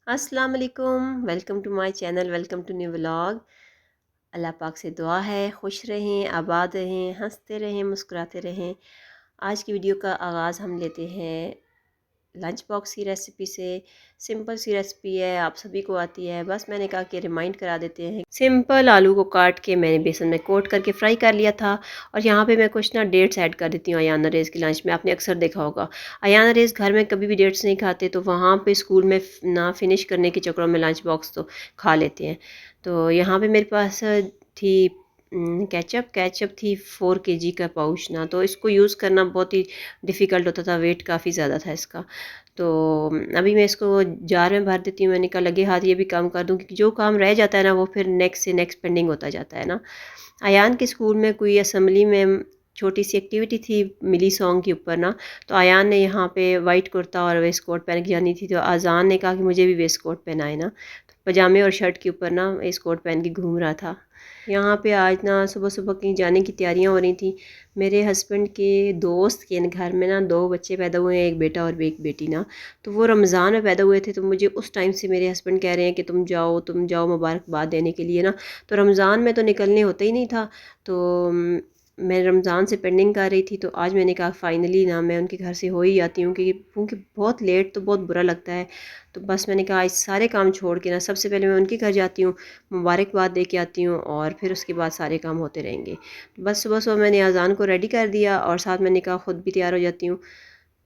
अस्सलाम वालेकुम। Welcome to my channel, welcome to new vlog. अल्लाह पाक से दुआ है खुश रहें, आबाद रहें, हंसते रहें, मुस्कुराते रहें। आज की वीडियो का आगाज़ हम लेते हैं लंच बॉक्स की रेसिपी से। सिंपल सी रेसिपी है, आप सभी को आती है, बस मैंने कहा कि रिमाइंड करा देते हैं। सिंपल आलू को काट के मैंने बेसन में कोट करके फ्राई कर लिया था। और यहाँ पे मैं कुछ ना डेट्स ऐड कर देती हूँ अयाना रेज़ की लंच में। आपने अक्सर देखा होगा अयाना रेज़ घर में कभी भी डेट्स नहीं खाते, तो वहाँ पे स्कूल में ना फिनिश करने के चक्करों में लंच बॉक्स तो खा लेते हैं। तो यहाँ पे मेरे पास थी केचप थी 4 kg का पाउच ना, तो इसको यूज़ करना बहुत ही डिफ़िकल्ट होता था, वेट काफ़ी ज़्यादा था इसका। तो अभी मैं इसको जार में भर देती हूँ। मैंने कहा लगे हाथ ये भी काम कर दूँ, क्योंकि जो काम रह जाता है ना वो फिर नेक्स्ट से नेक्स्ट पेंडिंग होता जाता है ना। अयान के स्कूल में कोई असेंबली में छोटी सी एक्टिविटी थी मिली सॉन्ग के ऊपर ना, तो अयान ने यहाँ पे वाइट कुर्ता और वेस्ट कोट पहन के जानी थी, तो अजान ने कहा कि मुझे भी वेस्ट कोट पहनाए ना, तो पजामे और शर्ट के ऊपर ना वेस्ट कोट पहन के घूम रहा था। यहाँ पे आज ना सुबह सुबह कहीं जाने की तैयारियां हो रही थी। मेरे हस्बैंड के दोस्त के घर में ना 2 बच्चे पैदा हुए हैं, एक बेटा और एक बेटी ना। तो वो रमज़ान में पैदा हुए थे, तो मुझे उस टाइम से मेरे हस्बैंड कह रहे हैं कि तुम जाओ मुबारकबाद देने के लिए ना। तो रमज़ान में तो निकलने होता ही नहीं था। तो मैं रमज़ान से पेंडिंग कर रही थी, तो आज मैंने कहा फ़ाइनली ना मैं उनके घर से हो ही जाती हूँ, क्योंकि बहुत लेट तो बहुत बुरा लगता है। तो बस मैंने कहा इस सारे काम छोड़ के ना सबसे पहले मैं उनके घर जाती हूँ, मुबारकबाद दे के आती हूँ, और फिर उसके बाद सारे काम होते रहेंगे। तो बस सुबह सुबह मैंने अज़ान को रेडी कर दिया, और साथ मैंने कहा ख़ुद भी तैयार हो जाती हूँ।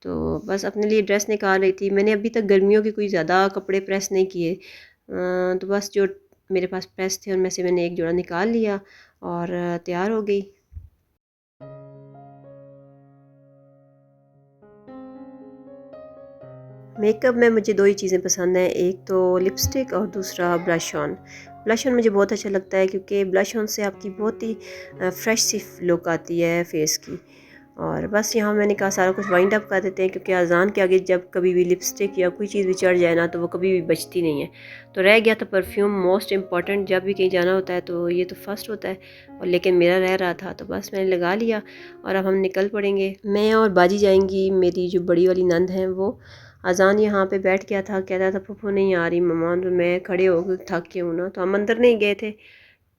तो बस अपने लिए ड्रेस निकाल रही थी। मैंने अभी तक गर्मियों के कोई ज़्यादा कपड़े प्रेस नहीं किए। तो बस जो मेरे पास प्रेस थे उनमें से मैंने एक जोड़ा निकाल लिया और तैयार हो गई। मेकअप में मुझे दो ही चीज़ें पसंद हैं, एक तो लिपस्टिक और दूसरा ब्लश ऑन। ब्लश ऑन मुझे बहुत अच्छा लगता है, क्योंकि ब्लश ऑन से आपकी बहुत ही फ्रेश सी लुक आती है फेस की। और बस यहाँ मैंने कहा सारा कुछ वाइंड अप कर देते हैं, क्योंकि अजान के आगे जब कभी भी लिपस्टिक या कोई चीज़ भी चढ़ जाए ना, तो वो कभी भी बचती नहीं है। तो रह गया था परफ्यूम, मोस्ट इम्पॉर्टेंट, जब भी कहीं जाना होता है तो ये तो फर्स्ट होता है, और लेकिन मेरा रह रहा था, तो बस मैंने लगा लिया और अब हम निकल पड़ेंगे। मैं और बाजी जाएंगी, मेरी जो बड़ी वाली नंद हैं वो। अजान यहाँ पे बैठ गया था, कहता था पप्पू नहीं आ रही मम्मा, तो मैं खड़े हो गए थक के हूँ ना, तो हम अंदर नहीं गए थे,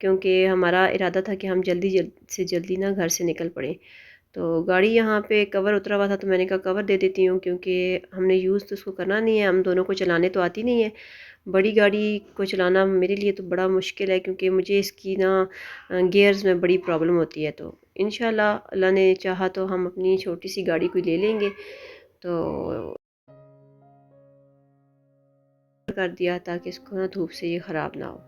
क्योंकि हमारा इरादा था कि हम जल्दी ना घर से निकल पड़े। तो गाड़ी यहाँ पे कवर उतरा हुआ था, तो मैंने कहा कवर दे देती हूँ, क्योंकि हमने यूज़ तो उसको करना नहीं है, हम दोनों को चलाने तो आती नहीं है। बड़ी गाड़ी को चलाना मेरे लिए तो बड़ा मुश्किल है, क्योंकि मुझे इसकी ना गियर्स में बड़ी प्रॉब्लम होती है। तो इंशाल्लाह अल्लाह ने चाहा तो हम अपनी छोटी सी गाड़ी को ले लेंगे। तो कर दिया ताकि इसको ना धूप से ये ख़राब ना हो।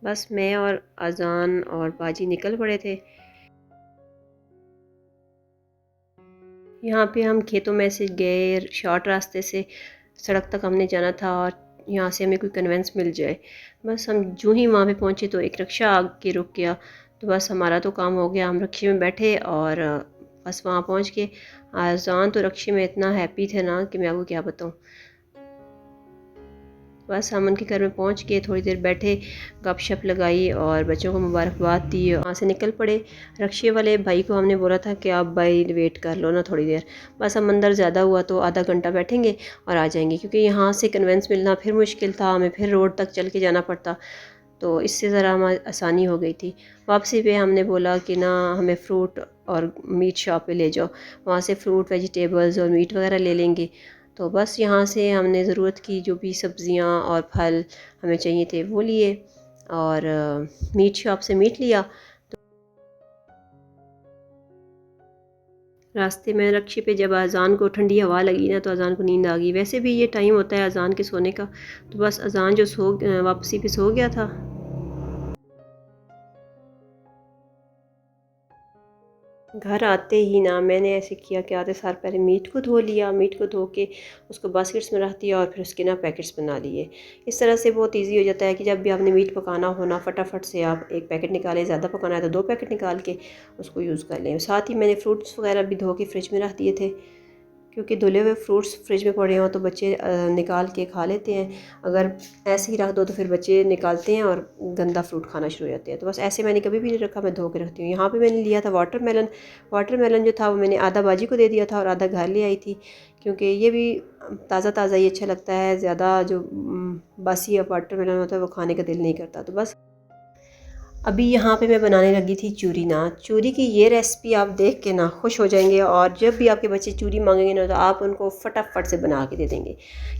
बस मैं और अजान और बाजी निकल पड़े थे। यहाँ पे हम खेतों में से गए, शॉर्ट रास्ते से सड़क तक हमने जाना था, और यहाँ से हमें कोई कन्वेंस मिल जाए। बस हम जो ही वहाँ पे पहुँचे तो एक रिक्शा आके रुक गया। तो बस हमारा तो काम हो गया, हम रिक्शे में बैठे और बस वहाँ पहुँच के अजान तो रिक्शे में इतना हैप्पी थे ना कि मैं आपको क्या बताऊँ। बस हम उनके घर में पहुंच के थोड़ी देर बैठे, गपशप लगाई और बच्चों को मुबारकबाद दी, वहाँ से निकल पड़े। रक्शे वाले भाई को हमने बोला था कि आप भाई वेट कर लो ना थोड़ी देर। बस हम अंदर ज़्यादा हुआ तो आधा घंटा बैठेंगे और आ जाएंगे, क्योंकि यहाँ से कन्वेंस मिलना फिर मुश्किल था, हमें फिर रोड तक चल के जाना पड़ता। तो इससे ज़रा हमारी आसानी हो गई थी। वापसी पे हमने बोला कि ना हमें फ़्रूट और मीट शॉप पे ले जाओ, वहाँ से फ़्रूट वेजिटेबल्स और मीट वगैरह ले लेंगे। तो बस यहाँ से हमने ज़रूरत की जो भी सब्ज़ियाँ और फल हमें चाहिए थे वो लिए, और मीट शॉप से मीट लिया। रास्ते में रक्शे पे जब अजान को ठंडी हवा लगी ना, तो अजान को नींद आ गई। वैसे भी ये टाइम होता है अजान के सोने का, तो बस अजान जो वापसी पे सो गया था। घर आते ही ना मैंने ऐसे किया कि आते सार पहले मीट को धो लिया, मीट को धो के उसको बास्केट्स में रख दिया, और फिर उसके ना पैकेट्स बना लिए। इस तरह से बहुत इजी हो जाता है कि जब भी आपने मीट पकाना हो ना, फटाफट से आप एक पैकेट निकालें, ज़्यादा पकाना है तो 2 पैकेट निकाल के उसको यूज़ कर लें। साथ ही मैंने फ्रूट्स वगैरह भी धो के फ्रिज में रख दिए थे, क्योंकि धुले हुए फ्रूट्स फ्रिज में पड़े हों तो बच्चे निकाल के खा लेते हैं। अगर ऐसे ही रख दो तो फिर बच्चे निकालते हैं और गंदा फ्रूट खाना शुरू हो जाते हैं। तो बस ऐसे मैंने कभी भी नहीं रखा, मैं धो के रखती हूँ। यहाँ पे मैंने लिया था वाटरमेलन जो था वो मैंने आधा बाजी को दे दिया था और आधा घर ले आई थी, क्योंकि ये भी ताज़ा ताज़ा ही अच्छा लगता है। ज़्यादा जो बासी वाटरमेलन होता है वो खाने का दिल नहीं करता। तो बस अभी यहाँ पे मैं बनाने लगी थी चूरी नान। चूरी की ये रेसिपी आप देख के ना खुश हो जाएंगे, और जब भी आपके बच्चे चूरी मांगेंगे ना तो आप उनको फटाफट से बना के दे देंगे।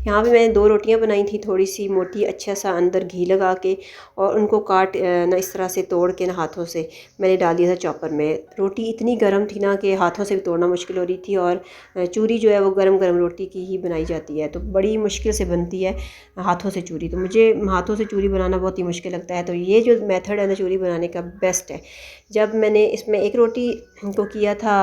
यहाँ पे मैंने 2 रोटियाँ बनाई थी, थोड़ी सी मोटी, अच्छा सा अंदर घी लगा के, और उनको काट ना इस तरह से तोड़ के ना हाथों से मैंने डाल दिया था चॉपर में। रोटी इतनी गर्म थी ना कि हाथों से भी तोड़ना मुश्किल हो रही थी, और चूरी जो है वो गर्म गर्म रोटी की ही बनाई जाती है, तो बड़ी मुश्किल से बनती है हाथों से चूरी। तो मुझे हाथों से चूरी बनाना बहुत ही मुश्किल लगता है। तो ये जो मेथड है ना चूरी बनाने का, बेस्ट है। जब मैंने इसमें एक रोटी को किया था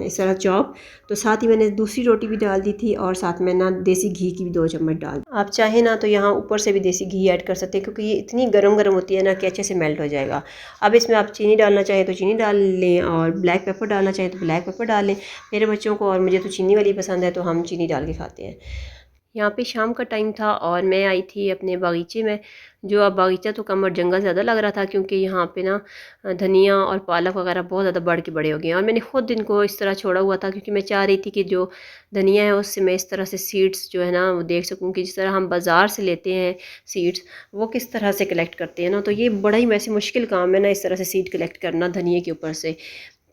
इस तरह चॉप, तो साथ ही मैंने दूसरी रोटी भी डाल दी थी, और साथ में ना देसी घी की भी 2 चम्मच डाल। आप चाहें ना तो यहाँ ऊपर से भी देसी घी ऐड कर सकते हैं, क्योंकि ये इतनी गरम गरम होती है ना कि अच्छे से मेल्ट हो जाएगा। अब इसमें आप चीनी डालना चाहें तो चीनी डाल लें, और ब्लैक पेपर डालना चाहें तो ब्लैक पेपर डाल लें। मेरे बच्चों को और मुझे तो चीनी वाली पसंद है, तो हम चीनी डाल के खाते हैं। यहाँ पे शाम का टाइम था और मैं आई थी अपने बागीचे में। जो अब बागीचा तो कम और जंगल ज़्यादा लग रहा था, क्योंकि यहाँ पे ना धनिया और पालक वगैरह बहुत ज़्यादा बढ़ के बड़े हो गए हैं। और मैंने ख़ुद इनको इस तरह छोड़ा हुआ था, क्योंकि मैं चाह रही थी कि जो धनिया है उससे मैं इस तरह से सीड्स जो है ना वो देख सकूँ कि जिस तरह हम बाज़ार से लेते हैं सीड्स, वो किस तरह से कलेक्ट करते हैं ना। तो ये बड़ा ही वैसे मुश्किल काम है ना, इस तरह से सीड कलेक्ट करना धनिया के ऊपर से।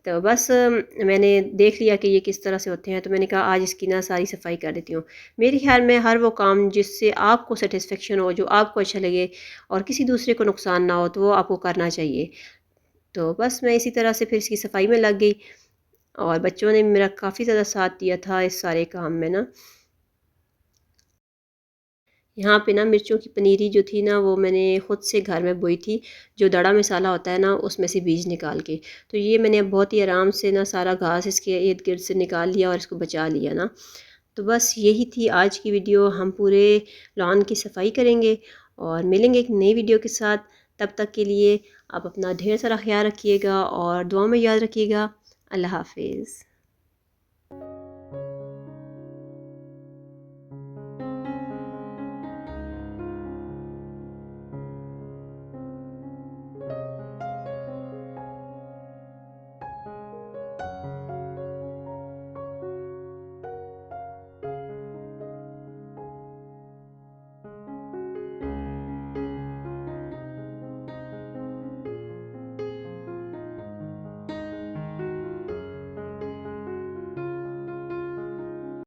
तो बस मैंने देख लिया कि ये किस तरह से होते हैं, तो मैंने कहा आज इसकी ना सारी सफाई कर देती हूँ। मेरे ख्याल में हर वो काम जिससे आपको सेटिस्फेक्शन हो, जो आपको अच्छा लगे और किसी दूसरे को नुकसान ना हो, तो वो आपको करना चाहिए। तो बस मैं इसी तरह से फिर इसकी सफाई में लग गई, और बच्चों ने मेरा काफ़ी ज़्यादा साथ दिया था इस सारे काम में ना। यहाँ पे ना मिर्चों की पनीरी जो थी ना वो मैंने ख़ुद से घर में बोई थी, जो दड़ा मसाला होता है ना उसमें से बीज निकाल के। तो ये मैंने बहुत ही आराम से ना सारा घास इसके इर्द गिर्द से निकाल लिया और इसको बचा लिया ना। तो बस यही थी आज की वीडियो। हम पूरे लॉन की सफाई करेंगे और मिलेंगे एक नई वीडियो के साथ। तब तक के लिए आप अपना ढेर सारा ख्याल रखिएगा और दुआ में याद रखिएगा। अल्लाह हाफिज़।